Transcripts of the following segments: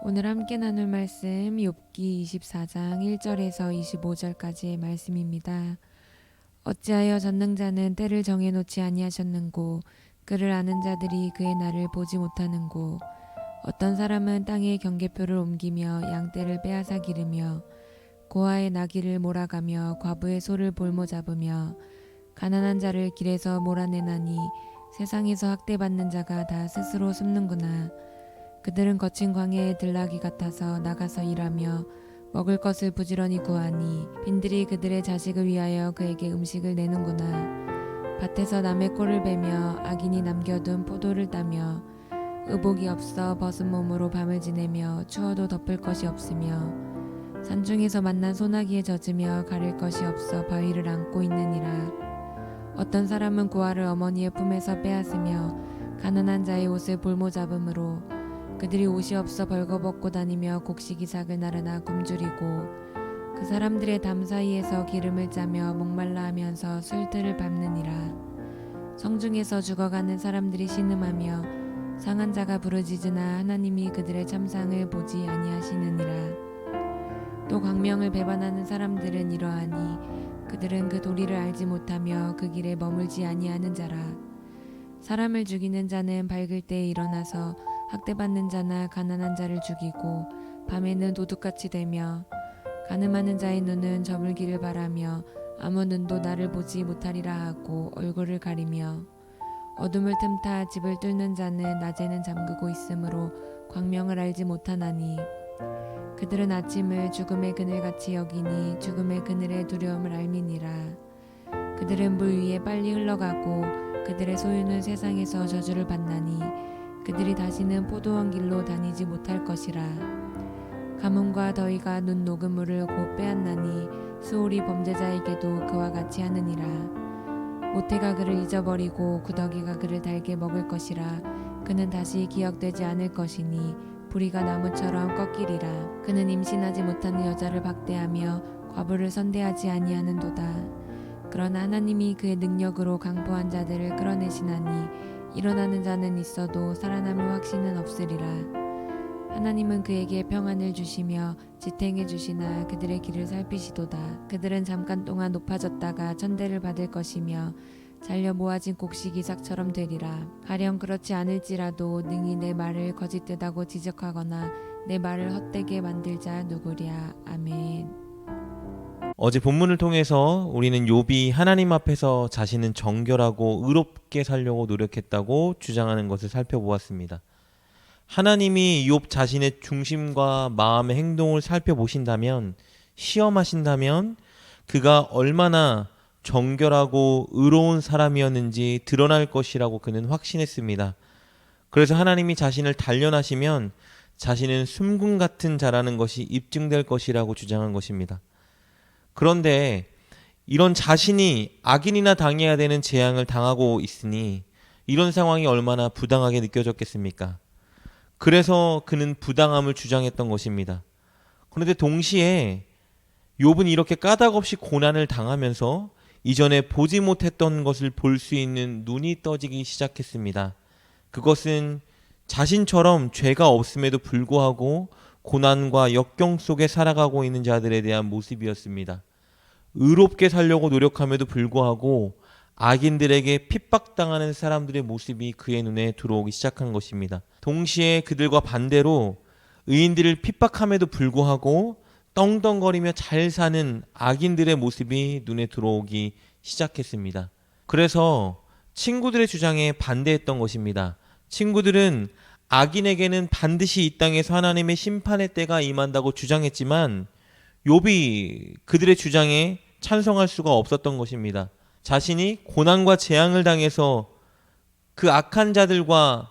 오늘 함께 나눌 말씀 욥기 24장 1절에서 25절까지의 말씀입니다. 어찌하여 전능자는 때를 정해놓지 아니하셨는고 그를 아는 자들이 그의 날을 보지 못하는고 어떤 사람은 땅에 경계표를 옮기며 양떼를 빼앗아 기르며 고아의 나귀를 몰아가며 과부의 소를 볼모 잡으며 가난한 자를 길에서 몰아내나니 세상에서 학대받는 자가 다 스스로 숨는구나. 그들은 거친 광야의 들나귀 같아서 나가서 일하며 먹을 것을 부지런히 구하니 빈들이 그들의 자식을 위하여 그에게 음식을 내는구나. 밭에서 남의 꼴을 베며 악인이 남겨둔 포도를 따며 의복이 없어 벗은 몸으로 밤을 지내며 추워도 덮을 것이 없으며 산중에서 만난 소나기에 젖으며 가릴 것이 없어 바위를 안고 있느니라. 어떤 사람은 고아를 어머니의 품에서 빼앗으며 가난한 자의 옷을 볼모 잡음으로 그들이 옷이 없어 벌거벗고 다니며 곡식이삭을 나르나 굶주리고 그 사람들의 담 사이에서 기름을 짜며 목말라 하면서 술틀을 밟느니라. 성중에서 죽어가는 사람들이 신음하며 상한 자가 부르짖으나 하나님이 그들의 참상을 보지 아니하시느니라. 또 광명을 배반하는 사람들은 이러하니 그들은 그 도리를 알지 못하며 그 길에 머물지 아니하는 자라. 사람을 죽이는 자는 밝을 때에 일어나서 학대받는 자나 가난한 자를 죽이고 밤에는 도둑같이 되며 가늠하는 자의 눈은 저물기를 바라며 아무 눈도 나를 보지 못하리라 하고 얼굴을 가리며 어둠을 틈타 집을 뚫는 자는 낮에는 잠그고 있으므로 광명을 알지 못하나니 그들은 아침을 죽음의 그늘같이 여기니 죽음의 그늘의 두려움을 알미니라. 그들은 물 위에 빨리 흘러가고 그들의 소유는 세상에서 저주를 받나니 그들이 다시는 포도원 길로 다니지 못할 것이라. 가뭄과 더위가 눈 녹은 물을 곧 빼앗나니 수월이 범죄자에게도 그와 같이 하느니라. 모태가 그를 잊어버리고 구더기가 그를 달게 먹을 것이라. 그는 다시 기억되지 않을 것이니 부리가 나무처럼 꺾이리라. 그는 임신하지 못하는 여자를 박대하며 과부를 선대하지 아니하는도다. 그러나 하나님이 그의 능력으로 강포한 자들을 끌어내시나니 일어나는 자는 있어도 살아남을 확신은 없으리라. 하나님은 그에게 평안을 주시며 지탱해 주시나 그들의 길을 살피시도다. 그들은 잠깐 동안 높아졌다가 천대를 받을 것이며 잘려 모아진 곡식이삭처럼 되리라. 가령 그렇지 않을지라도 능히 내 말을 거짓되다고 지적하거나 내 말을 헛되게 만들 자 누구랴. 아멘. 어제 본문을 통해서 우리는 욥이 하나님 앞에서 자신은 정결하고 의롭게 살려고 노력했다고 주장하는 것을 살펴보았습니다. 하나님이 욥 자신의 중심과 마음의 행동을 살펴보신다면, 시험하신다면 그가 얼마나 정결하고 의로운 사람이었는지 드러날 것이라고 그는 확신했습니다. 그래서 하나님이 자신을 단련하시면 자신은 숨금 같은 자라는 것이 입증될 것이라고 주장한 것입니다. 그런데 이런 자신이 악인이나 당해야 되는 재앙을 당하고 있으니 이런 상황이 얼마나 부당하게 느껴졌겠습니까? 그래서 그는 부당함을 주장했던 것입니다. 그런데 동시에 욥은 이렇게 까닭없이 고난을 당하면서 이전에 보지 못했던 것을 볼 수 있는 눈이 떠지기 시작했습니다. 그것은 자신처럼 죄가 없음에도 불구하고 고난과 역경 속에 살아가고 있는 자들에 대한 모습이었습니다. 의롭게 살려고 노력함에도 불구하고 악인들에게 핍박당하는 사람들의 모습이 그의 눈에 들어오기 시작한 것입니다. 동시에 그들과 반대로 의인들을 핍박함에도 불구하고 떵떵거리며 잘 사는 악인들의 모습이 눈에 들어오기 시작했습니다. 그래서 친구들의 주장에 반대했던 것입니다. 친구들은 악인에게는 반드시 이 땅에서 하나님의 심판의 때가 임한다고 주장했지만 욥이 그들의 주장에 찬성할 수가 없었던 것입니다. 자신이 고난과 재앙을 당해서 그 악한 자들과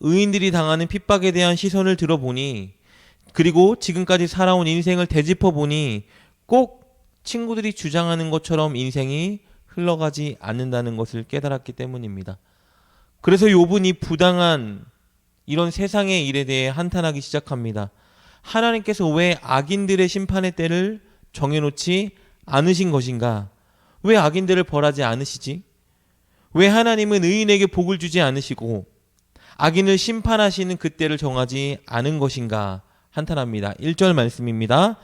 의인들이 당하는 핍박에 대한 시선을 들어보니, 그리고 지금까지 살아온 인생을 되짚어보니 꼭 친구들이 주장하는 것처럼 인생이 흘러가지 않는다는 것을 깨달았기 때문입니다. 그래서 욥은 이 부당한 이런 세상의 일에 대해 한탄하기 시작합니다. 하나님께서 왜 악인들의 심판의 때를 정해놓지 않으신 것인가? 왜 악인들을 벌하지 않으시지? 왜 하나님은 의인에게 복을 주지 않으시고 악인을 심판하시는 그때를 정하지 않은 것인가 한탄합니다. 1절 말씀입니다.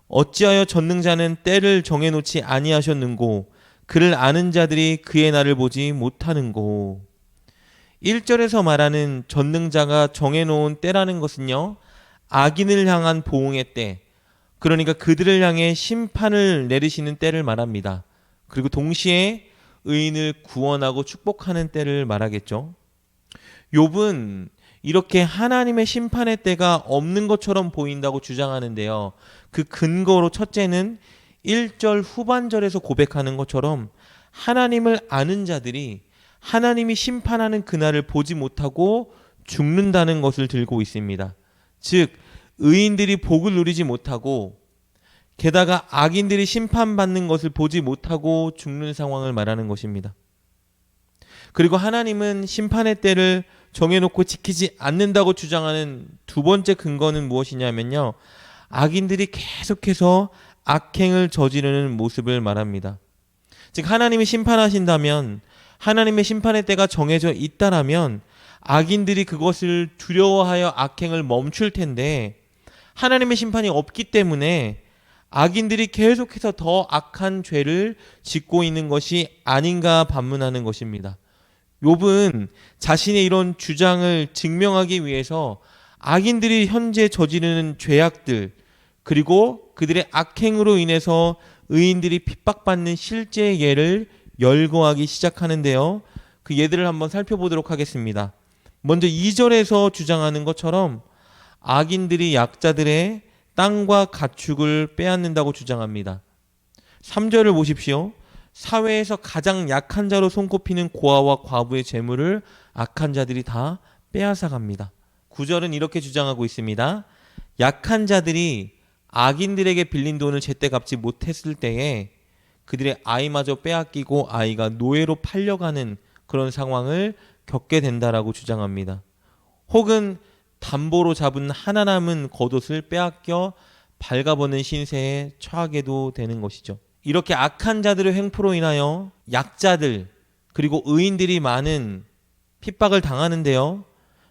어찌하여 전능자는 때를 정해놓지 아니하셨는고 그를 아는 자들이 그의 날을 보지 못하는고. 1절에서 말하는 전능자가 정해놓은 때라는 것은요, 악인을 향한 보응의 때, 그러니까 그들을 향해 심판을 내리시는 때를 말합니다. 그리고 동시에 의인을 구원하고 축복하는 때를 말하겠죠. 욥은 이렇게 하나님의 심판의 때가 없는 것처럼 보인다고 주장하는데요. 그 근거로 첫째는 1절 후반절에서 고백하는 것처럼 하나님을 아는 자들이 하나님이 심판하는 그날을 보지 못하고 죽는다는 것을 들고 있습니다. 즉 의인들이 복을 누리지 못하고 게다가 악인들이 심판받는 것을 보지 못하고 죽는 상황을 말하는 것입니다. 그리고 하나님은 심판의 때를 정해놓고 지키지 않는다고 주장하는 두 번째 근거는 무엇이냐면요, 악인들이 계속해서 악행을 저지르는 모습을 말합니다. 즉 하나님이 심판하신다면, 하나님의 심판의 때가 정해져 있다라면 악인들이 그것을 두려워하여 악행을 멈출 텐데, 하나님의 심판이 없기 때문에 악인들이 계속해서 더 악한 죄를 짓고 있는 것이 아닌가 반문하는 것입니다. 욥은 자신의 이런 주장을 증명하기 위해서 악인들이 현재 저지르는 죄악들, 그리고 그들의 악행으로 인해서 의인들이 핍박받는 실제 예를 열거하기 시작하는데요. 그 예들을 한번 살펴보도록 하겠습니다. 먼저 2절에서 주장하는 것처럼 악인들이 약자들의 땅과 가축을 빼앗는다고 주장합니다. 3절을 보십시오. 사회에서 가장 약한 자로 손꼽히는 고아와 과부의 재물을 악한 자들이 다 빼앗아 갑니다. 9절은 이렇게 주장하고 있습니다. 약한 자들이 악인들에게 빌린 돈을 제때 갚지 못했을 때에 그들의 아이마저 빼앗기고 아이가 노예로 팔려가는 그런 상황을 겪게 된다라고 주장합니다. 혹은 담보로 잡은 하나 남은 겉옷을 빼앗겨 발가버는 신세에 처하게도 되는 것이죠. 이렇게 악한 자들의 횡포로 인하여 약자들 그리고 의인들이 많은 핍박을 당하는데요.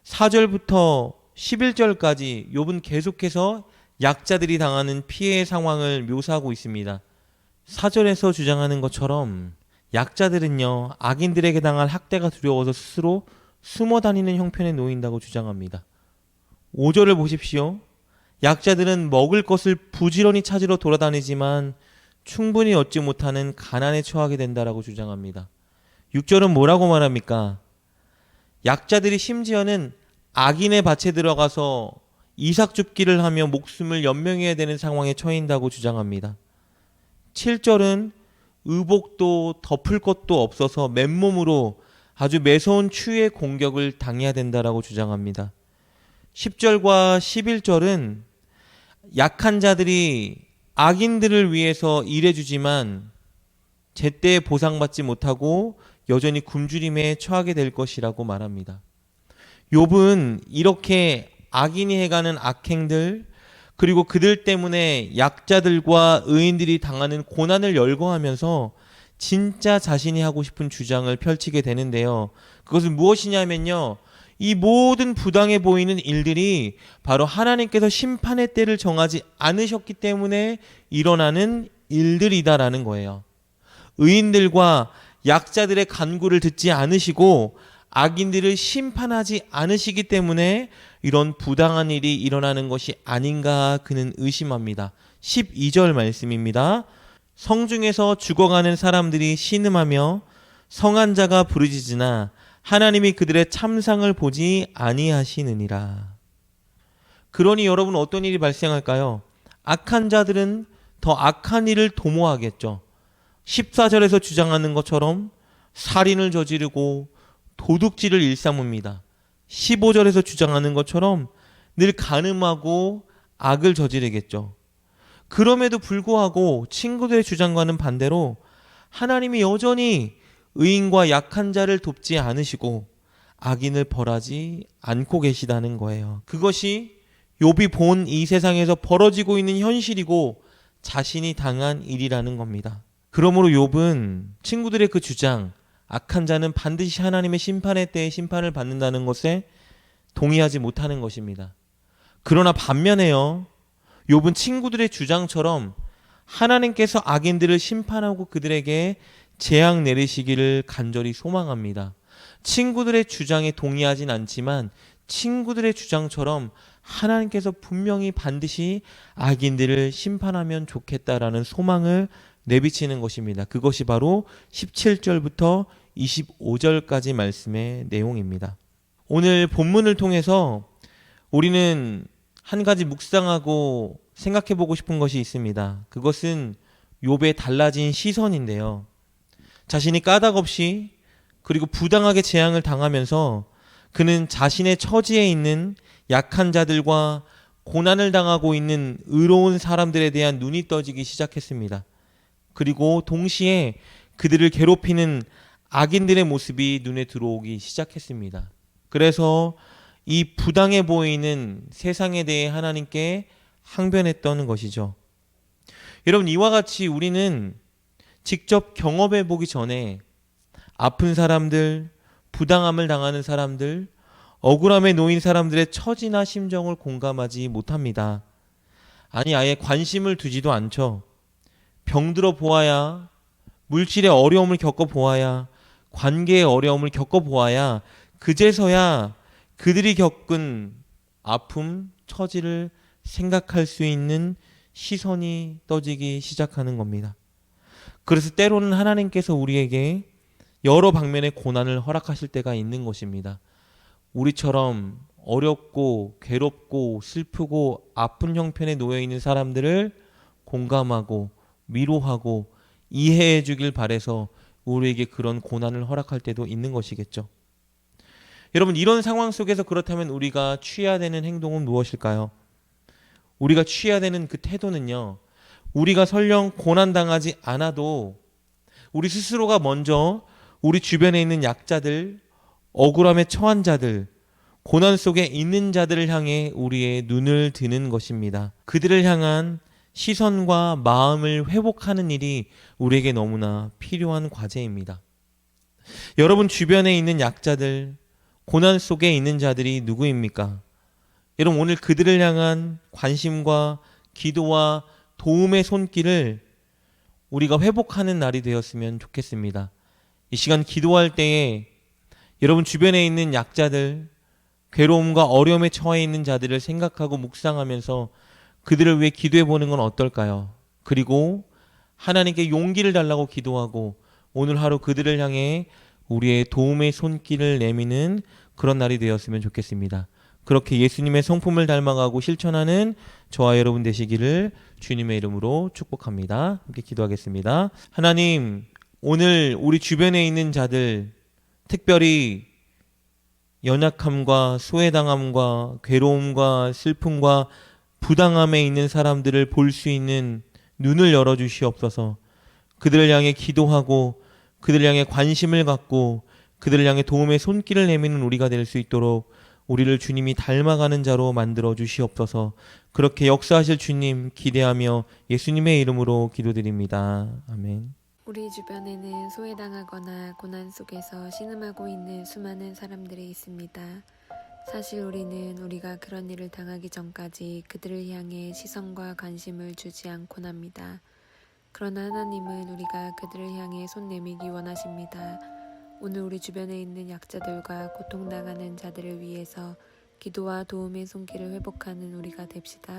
4절부터 11절까지 욥은 계속해서 약자들이 당하는 피해의 상황을 묘사하고 있습니다. 4절에서 주장하는 것처럼 약자들은요, 악인들에게 당할 학대가 두려워서 스스로 숨어 다니는 형편에 놓인다고 주장합니다. 5절을 보십시오. 약자들은 먹을 것을 부지런히 찾으러 돌아다니지만 충분히 얻지 못하는 가난에 처하게 된다라고 주장합니다. 6절은 뭐라고 말합니까? 약자들이 심지어는 악인의 밭에 들어가서 이삭줍기를 하며 목숨을 연명해야 되는 상황에 처인다고 주장합니다. 7절은 의복도 덮을 것도 없어서 맨몸으로 아주 매서운 추위의 공격을 당해야 된다라고 주장합니다. 10절과 11절은 약한 자들이 악인들을 위해서 일해주지만 제때 보상받지 못하고 여전히 굶주림에 처하게 될 것이라고 말합니다. 욥은 이렇게 악인이 해가는 악행들, 그리고 그들 때문에 약자들과 의인들이 당하는 고난을 열거하면서 진짜 자신이 하고 싶은 주장을 펼치게 되는데요. 그것은 무엇이냐면요, 이 모든 부당해 보이는 일들이 바로 하나님께서 심판의 때를 정하지 않으셨기 때문에 일어나는 일들이다라는 거예요. 의인들과 약자들의 간구를 듣지 않으시고 악인들을 심판하지 않으시기 때문에 이런 부당한 일이 일어나는 것이 아닌가 그는 의심합니다. 12절 말씀입니다. 성중에서 죽어가는 사람들이 신음하며 성한 자가 부르짖으나 하나님이 그들의 참상을 보지 아니하시느니라. 그러니 여러분, 어떤 일이 발생할까요? 악한 자들은 더 악한 일을 도모하겠죠. 14절에서 주장하는 것처럼 살인을 저지르고 도둑질을 일삼습니다. 15절에서 주장하는 것처럼 늘 간음하고 악을 저지르겠죠. 그럼에도 불구하고 친구들의 주장과는 반대로 하나님이 여전히 의인과 약한 자를 돕지 않으시고 악인을 벌하지 않고 계시다는 거예요. 그것이 욥이 본 이 세상에서 벌어지고 있는 현실이고 자신이 당한 일이라는 겁니다. 그러므로 욥은 친구들의 그 주장, 악한 자는 반드시 하나님의 심판의 때에 심판을 받는다는 것에 동의하지 못하는 것입니다. 그러나 반면에요, 욥은 친구들의 주장처럼 하나님께서 악인들을 심판하고 그들에게 재앙 내리시기를 간절히 소망합니다. 친구들의 주장에 동의하진 않지만 친구들의 주장처럼 하나님께서 분명히 반드시 악인들을 심판하면 좋겠다라는 소망을 내비치는 것입니다. 그것이 바로 17절부터 25절까지 말씀의 내용입니다. 오늘 본문을 통해서 우리는 한 가지 묵상하고 생각해 보고 싶은 것이 있습니다. 그것은 욥의 달라진 시선인데요. 자신이 까닭없이 그리고 부당하게 재앙을 당하면서 그는 자신의 처지에 있는 약한 자들과 고난을 당하고 있는 의로운 사람들에 대한 눈이 떠지기 시작했습니다. 그리고 동시에 그들을 괴롭히는 악인들의 모습이 눈에 들어오기 시작했습니다. 그래서 이 부당해 보이는 세상에 대해 하나님께 항변했던 것이죠. 여러분, 이와 같이 우리는 직접 경험해 보기 전에 아픈 사람들, 부당함을 당하는 사람들, 억울함에 놓인 사람들의 처지나 심정을 공감하지 못합니다. 아니, 아예 관심을 두지도 않죠. 병들어 보아야, 물질의 어려움을 겪어 보아야, 관계의 어려움을 겪어 보아야 그제서야 그들이 겪은 아픔, 처지를 생각할 수 있는 시선이 떠지기 시작하는 겁니다. 그래서 때로는 하나님께서 우리에게 여러 방면의 고난을 허락하실 때가 있는 것입니다. 우리처럼 어렵고 괴롭고 슬프고 아픈 형편에 놓여 있는 사람들을 공감하고 위로하고 이해해 주길 바라서 우리에게 그런 고난을 허락할 때도 있는 것이겠죠. 여러분, 이런 상황 속에서 그렇다면 우리가 취해야 되는 행동은 무엇일까요? 우리가 취해야 되는 그 태도는요, 우리가 설령 고난당하지 않아도 우리 스스로가 먼저 우리 주변에 있는 약자들, 억울함에 처한 자들, 고난 속에 있는 자들을 향해 우리의 눈을 드는 것입니다. 그들을 향한 시선과 마음을 회복하는 일이 우리에게 너무나 필요한 과제입니다. 여러분 주변에 있는 약자들, 고난 속에 있는 자들이 누구입니까? 여러분, 오늘 그들을 향한 관심과 기도와 도움의 손길을 우리가 회복하는 날이 되었으면 좋겠습니다. 이 시간 기도할 때에 여러분 주변에 있는 약자들, 괴로움과 어려움에 처해 있는 자들을 생각하고 묵상하면서 그들을 위해 기도해 보는 건 어떨까요? 그리고 하나님께 용기를 달라고 기도하고 오늘 하루 그들을 향해 우리의 도움의 손길을 내미는 그런 날이 되었으면 좋겠습니다. 그렇게 예수님의 성품을 닮아가고 실천하는 저와 여러분 되시기를 주님의 이름으로 축복합니다. 함께 기도하겠습니다. 하나님, 오늘 우리 주변에 있는 자들, 특별히 연약함과 소외당함과 괴로움과 슬픔과 부당함에 있는 사람들을 볼 수 있는 눈을 열어주시옵소서. 그들을 향해 기도하고 그들을 향해 관심을 갖고 그들을 향해 도움의 손길을 내미는 우리가 될 수 있도록 우리를 주님이 닮아가는 자로 만들어 주시옵소서. 그렇게 역사하실 주님 기대하며 예수님의 이름으로 기도드립니다. 아멘. 우리 주변에는 소외당하거나 고난 속에서 신음하고 있는 수많은 사람들이 있습니다. 사실 우리는 우리가 그런 일을 당하기 전까지 그들을 향해 시선과 관심을 주지 않곤 합니다. 그러나 하나님은 우리가 그들을 향해 손 내밀기 원하십니다. 오늘 우리 주변에 있는 약자들과 고통당하는 자들을 위해서 기도와 도움의 손길을 회복하는 우리가 됩시다.